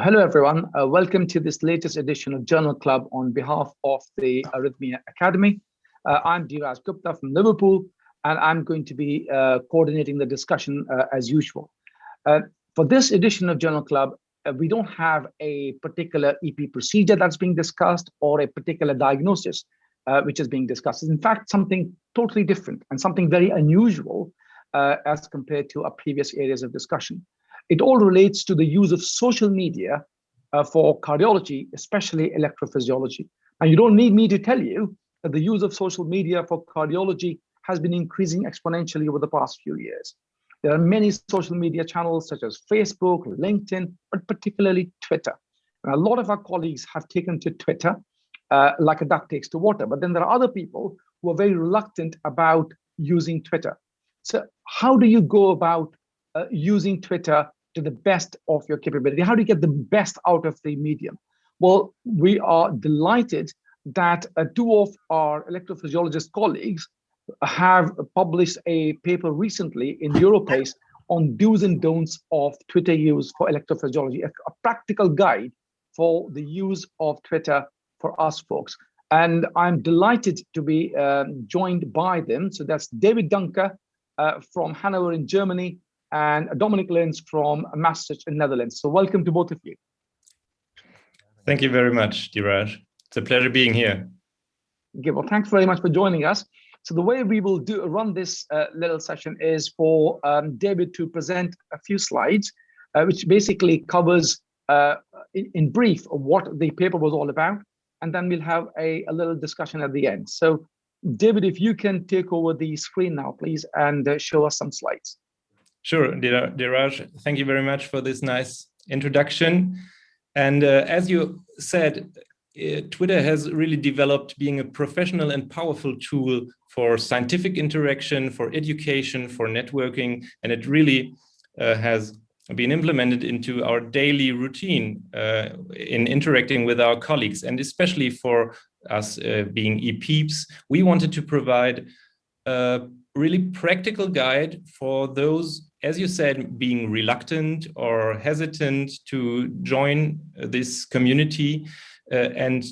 Hello, everyone. Welcome to this latest edition of Journal Club on behalf of the Arrhythmia Academy. I'm Dheeraj Gupta from Liverpool, and I'm going to be coordinating the discussion as usual. For this edition of Journal Club, we don't have a particular EP procedure that's being discussed or a particular diagnosis which is being discussed. It's in fact something totally different and something very unusual as compared to our previous areas of discussion. It all relates to the use of social media for cardiology, especially electrophysiology. And you don't need me to tell you that the use of social media for cardiology has been increasing exponentially over the past few years. There are many social media channels such as Facebook, LinkedIn, but particularly Twitter. And a lot of our colleagues have taken to Twitter like a duck takes to water. But then there are other people who are very reluctant about using Twitter. So how do you go about using Twitter to the best of your capability? How do you get the best out of the medium? Well, we are delighted that two of our electrophysiologist colleagues have published a paper recently in Europace on do's and don'ts of Twitter use for electrophysiology, a practical guide for the use of Twitter for us folks. And I'm delighted to be joined by them. So that's David Dunker from Hanover in Germany, and Dominic Lins from Maastricht in Netherlands. So welcome to both of you. Thank you very much, Dheeraj. It's a pleasure being here. Okay, well, thanks very much for joining us. So the way we will run this little session is for David to present a few slides, which basically covers in brief what the paper was all about. And then we'll have a little discussion at the end. So David, if you can take over the screen now, please, and show us some slides. Sure, Dheeraj, thank you very much for this nice introduction. And as you said, Twitter has really developed being a professional and powerful tool for scientific interaction, for education, for networking, and it really has been implemented into our daily routine in interacting with our colleagues, and especially for us being EPs, we wanted to provide a really practical guide for those, as you said, being reluctant or hesitant to join this community and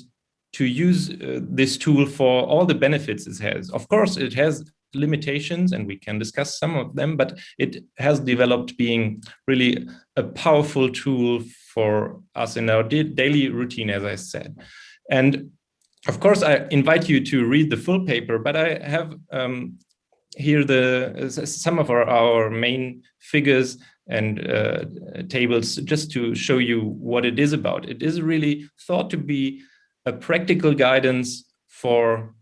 to use this tool for all the benefits it has. Of course, it has limitations and we can discuss some of them, but it has developed being really a powerful tool for us in our daily routine, as I said. And of course, I invite you to read the full paper, but I have here some of our main figures and tables just to show you what it is about. It is really thought to be a practical guidance for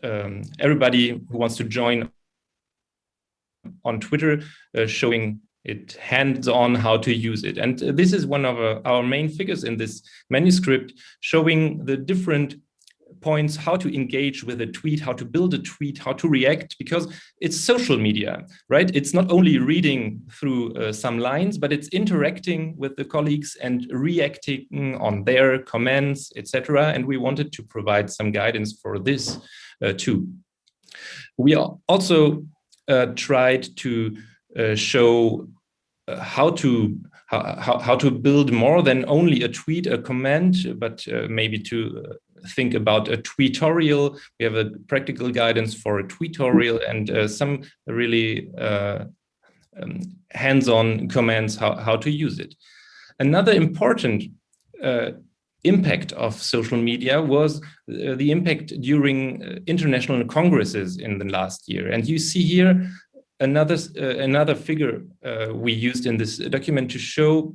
everybody who wants to join on Twitter, showing it hands-on how to use it. And this is one of our main figures in this manuscript, showing the different points, how to engage with a tweet, how to build a tweet, how to react, because it's social media, right? It's not only reading through some lines, but it's interacting with the colleagues and reacting on their comments, etc. And we wanted to provide some guidance for this too. We also tried to show how to build more than only a tweet, a comment, but maybe to think about a tweetorial. We have a practical guidance for a tweetorial and some really hands-on commands how to use it. Another important impact of social media was the impact during international congresses in the last year. And you see here another figure we used in this document to show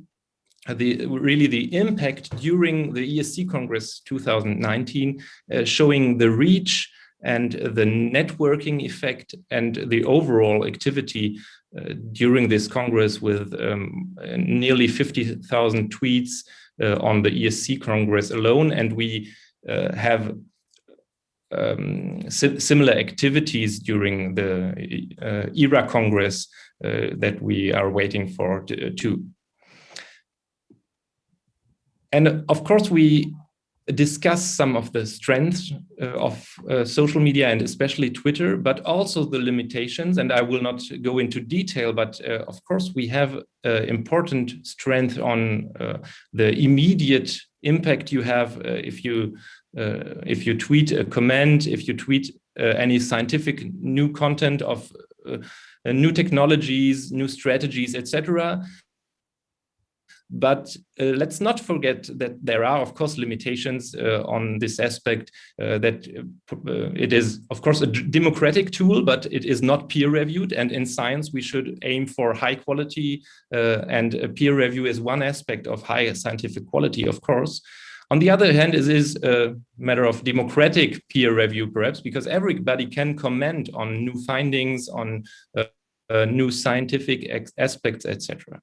the impact during the ESC Congress 2019, showing the reach and the networking effect and the overall activity during this Congress with nearly 50,000 tweets on the ESC Congress alone. And we have similar activities during the ERA Congress that we are waiting for too. And of course, we discuss some of the strengths of social media and especially Twitter, but also the limitations. And I will not go into detail, but of course we have important strength on the immediate impact you have if you tweet a comment, if you tweet any scientific new content of new technologies, new strategies, etc. But let's not forget that there are, of course, limitations on this aspect, that it is, of course, a democratic tool, but it is not peer-reviewed. And in science, we should aim for high quality, and peer review is one aspect of high scientific quality, of course. On the other hand, it is a matter of democratic peer review, perhaps, because everybody can comment on new findings, on new scientific aspects, etc.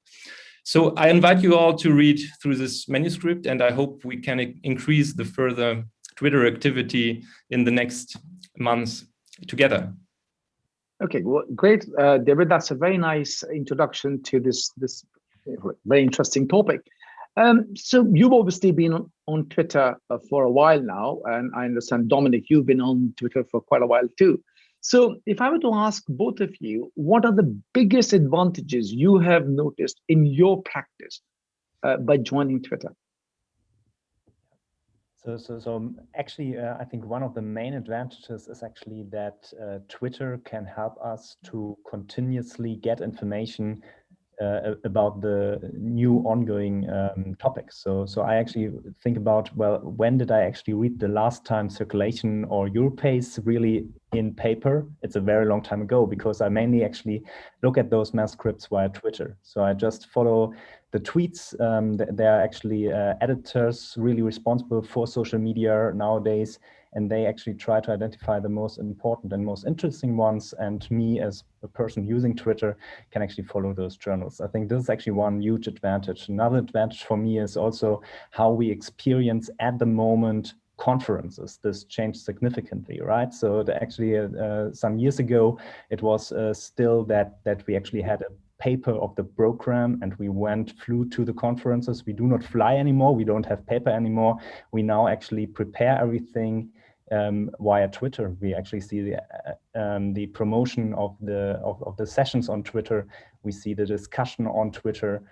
So I invite you all to read through this manuscript, and I hope we can increase the further Twitter activity in the next months together. Okay, well, great, David. That's a very nice introduction to this very interesting topic. So you've obviously been on Twitter for a while now, and I understand, Dominic, you've been on Twitter for quite a while too. So if I were to ask both of you, what are the biggest advantages you have noticed in your practice by joining Twitter? So actually, I think one of the main advantages is actually that Twitter can help us to continuously get information about the new ongoing topics. So I actually think about, well, when did I actually read the last time Circulation or Europace really in paper? It's a very long time ago, because I mainly actually look at those manuscripts via Twitter. So I just follow the tweets. There are actually editors really responsible for social media nowadays, and they actually try to identify the most important and most interesting ones. And me, as a person using Twitter, can actually follow those journals. I think this is actually one huge advantage. Another advantage for me is also how we experience at the moment conferences. This changed significantly, right? So actually some years ago, it was still that we actually had a paper of the program and we flew to the conferences. We do not fly anymore. We don't have paper anymore. We now actually prepare everything via Twitter. We actually see the promotion of the sessions on Twitter. We see the discussion on Twitter,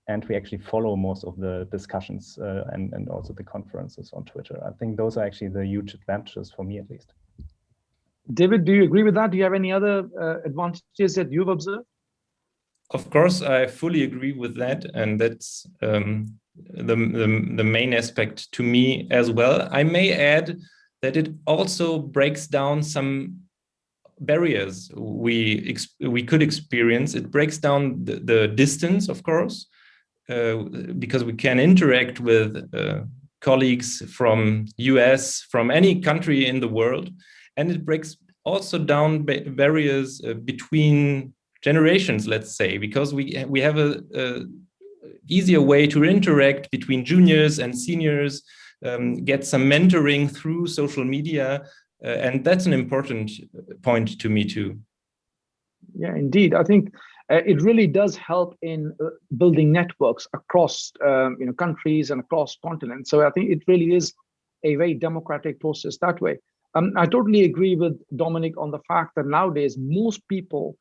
and we actually follow most of the discussions and also the conferences on Twitter. I think those are actually the huge advantages for me, at least. David, do you agree with that? Do you have any other advantages that you've observed? Of course, I fully agree with that, and that's the main aspect to me as well. I may add that it also breaks down some barriers we could experience. It breaks down the distance, of course, because we can interact with colleagues from US, from any country in the world, and it breaks also down barriers between generations, let's say, because we have a easier way to interact between juniors and seniors, get some mentoring through social media, and that's an important point to me too. Yeah, indeed. I think it really does help in building networks across countries and across continents. So I think it really is a very democratic process that way. I totally agree with Dominic on the fact that nowadays most people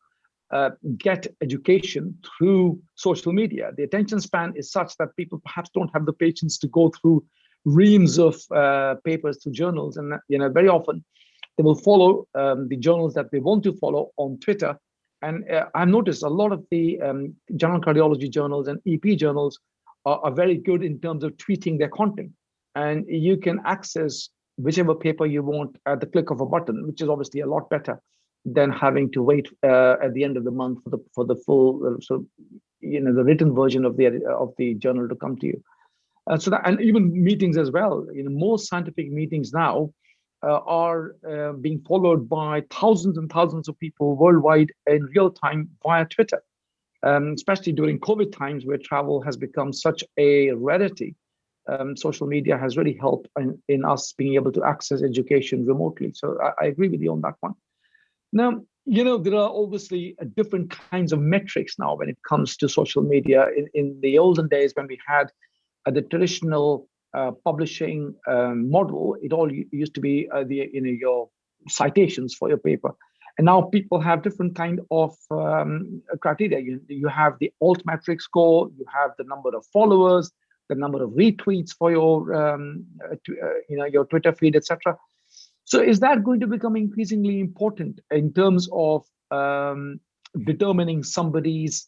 get education through social media. The attention span is such that people perhaps don't have the patience to go through reams of papers to journals, and very often they will follow the journals that they want to follow on Twitter. And I've noticed a lot of the general cardiology journals and EP journals are very good in terms of tweeting their content, and you can access whichever paper you want at the click of a button, which is obviously a lot better than having to wait at the end of the month for the full the written version of the journal to come to you. And even meetings as well. Most scientific meetings now are being followed by thousands and thousands of people worldwide in real time via Twitter, especially during COVID times where travel has become such a rarity. Social media has really helped in us being able to access education remotely. So I agree with you on that one. Now, there are obviously different kinds of metrics now when it comes to social media. In the olden days, when we had the traditional publishing model, it all used to be your citations for your paper. And now people have different kind of criteria. You have the altmetric score, you have the number of followers, the number of retweets for your Twitter feed, etc. So is that going to become increasingly important in terms of determining somebody's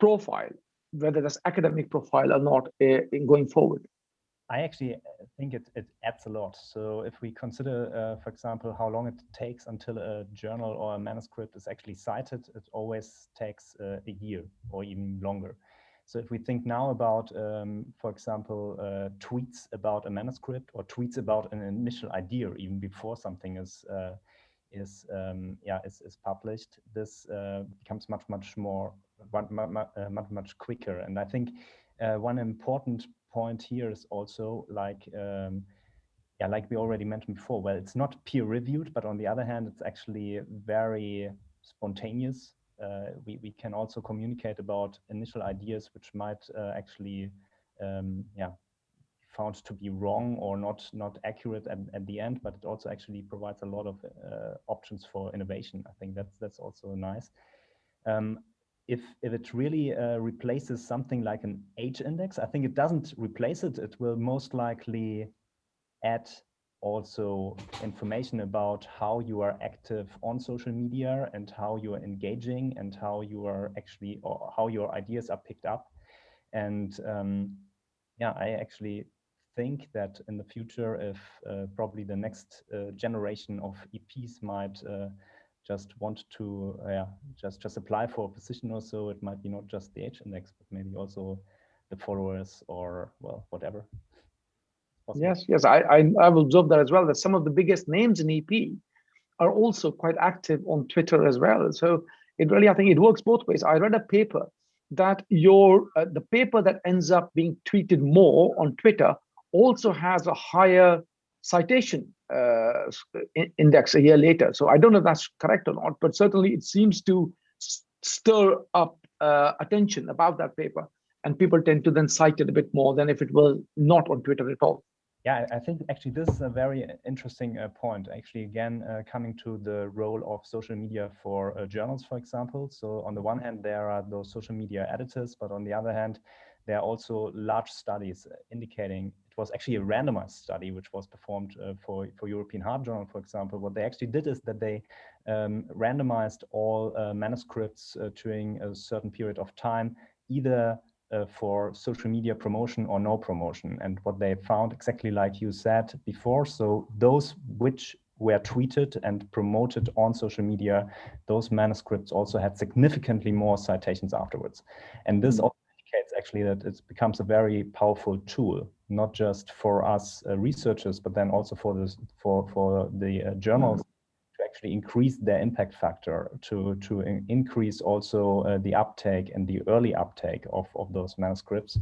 profile, whether that's academic profile or not, in going forward? I actually think it adds a lot. So if we consider, for example, how long it takes until a journal or a manuscript is actually cited, it always takes a year or even longer. So if we think now about, for example, tweets about a manuscript or tweets about an initial idea, even before something is published, this becomes much quicker. And I think one important point here is also like we already mentioned before. Well, it's not peer reviewed, but on the other hand, it's actually very spontaneous. We can also communicate about initial ideas which might actually found to be wrong or not accurate at the end, but it also actually provides a lot of options for innovation. I think that's also nice. If it really replaces something like an age index, I think it doesn't replace it. It will most likely add also information about how you are active on social media and how you are engaging and how you are actually, or how your ideas are picked up. And I actually think that in the future, if probably the next generation of EPs might just want to just apply for a position or so, it might be not just the age index, but maybe also the followers or, well, whatever. Yes, I've observed that as well, that some of the biggest names in EP are also quite active on Twitter as well. So it really, I think it works both ways. I read a paper that the paper that ends up being tweeted more on Twitter also has a higher citation index a year later. So I don't know if that's correct or not, but certainly it seems to stir up attention about that paper, and people tend to then cite it a bit more than if it was not on Twitter at all. Yeah, I think actually this is a very interesting point. Actually, again, coming to the role of social media for journals, for example. So on the one hand, there are those social media editors, but on the other hand, there are also large studies indicating, it was actually a randomized study which was performed for European Heart Journal, for example. What they actually did is that they randomized all manuscripts during a certain period of time, either for social media promotion or no promotion. And what they found, exactly like you said before, so those which were tweeted and promoted on social media, those manuscripts also had significantly more citations afterwards. And this also indicates actually that it becomes a very powerful tool, not just for us researchers, but then also for the journals, to actually increase their impact factor, to increase also the uptake and the early uptake of those manuscripts.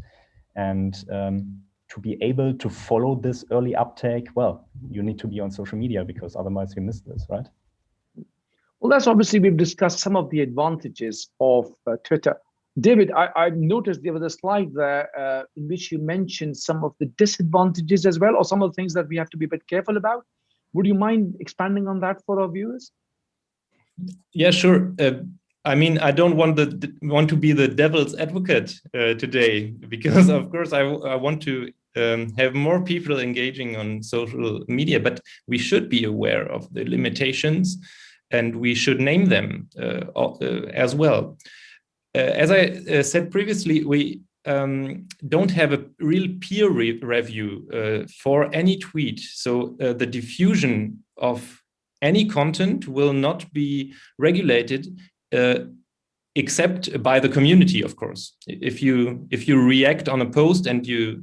And to be able to follow this early uptake, well, you need to be on social media, because otherwise you miss this, right? Well, that's obviously, we've discussed some of the advantages of Twitter. David, I noticed there was a slide there in which you mentioned some of the disadvantages as well, or some of the things that we have to be a bit careful about. Would you mind expanding on that for our viewers? Yeah, sure. I mean, I don't want to be the devil's advocate today, because of course I want to have more people engaging on social media, but we should be aware of the limitations, and we should name them as well. As I said previously, we don't have a real peer review for any tweet. So the diffusion of any content will not be regulated except by the community, of course. If you react on a post and you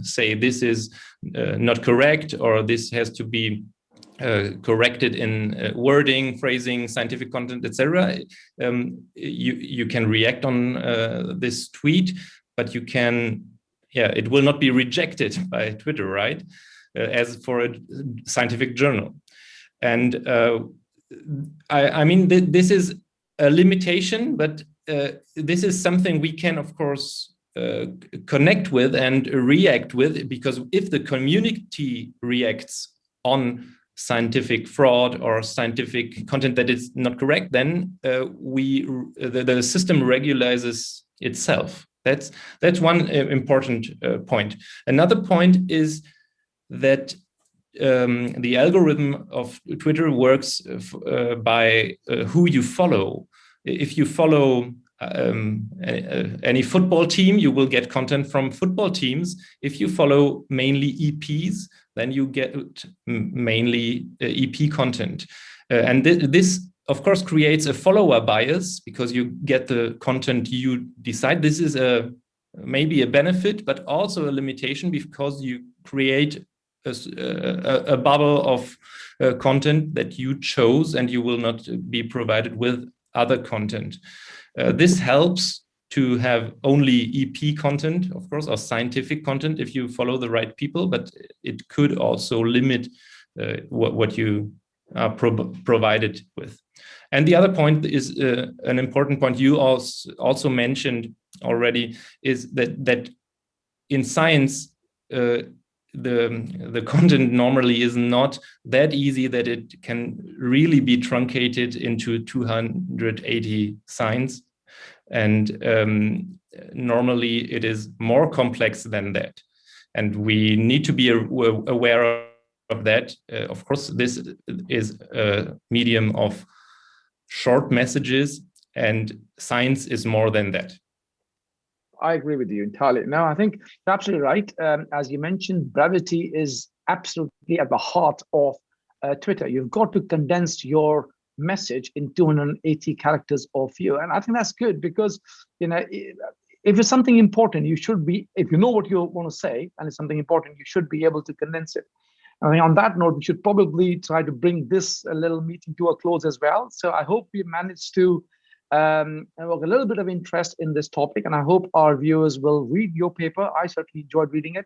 say this is not correct, or this has to be corrected in wording, phrasing, scientific content, etc., you can react on this tweet, but you can, it will not be rejected by Twitter, right? As for a scientific journal. And I mean, this is a limitation, but this is something we can, of course, connect with and react with, because if the community reacts on scientific fraud or scientific content that is not correct, then the system regularizes itself. That's one important point. Another point is that the algorithm of Twitter works by who you follow. If you follow any football team, you will get content from football teams. If you follow mainly EPs, then you get mainly EP content. And this, of course, creates a follower bias, because you get the content you decide. This is maybe a benefit, but also a limitation, because you create a bubble of content that you chose, and you will not be provided with other content. This helps to have only EP content, of course, or scientific content if you follow the right people, but it could also limit what you are provided with. And the other point is an important point you also mentioned already, is that in science, the content normally is not that easy that it can really be truncated into 280 signs. And normally it is more complex than that. And we need to be aware of that. Of course, this is a medium of short messages, and science is more than that. I agree with you entirely. No, I think you're absolutely right. As you mentioned, brevity is absolutely at the heart of Twitter. You've got to condense your message in 280 characters or fewer. And I think that's good, because, you know, if it's something important, you should be, if you know what you want to say and it's something important, you should be able to condense it. I mean, on that note, we should probably try to bring this little meeting to a close as well. So I hope we managed to evoke a little bit of interest in this topic, and I hope our viewers will read your paper. I certainly enjoyed reading it,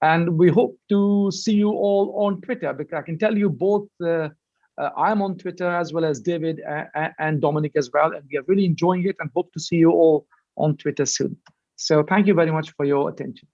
and we hope to see you all on Twitter, because I can tell you both I'm on Twitter, as well as David and Dominic as well, and we are really enjoying it, and hope to see you all on Twitter soon. So thank you very much for your attention.